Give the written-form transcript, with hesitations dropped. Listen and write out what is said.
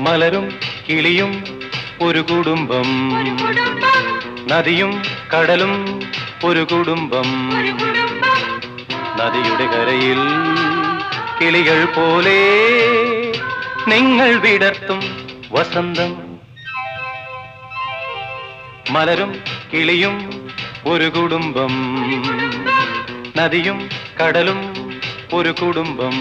മലരും കിളിയും ഒരു കുടുംബം, നദിയും കടലും ഒരു കുടുംബം. നദിയുടെ കരയിൽ കിളികൾ പോലെ നിങ്ങൾ വിടർത്തും വസന്തം. മലരും കിളിയും ഒരു കുടുംബം, നദിയും കടലും ഒരു കുടുംബം.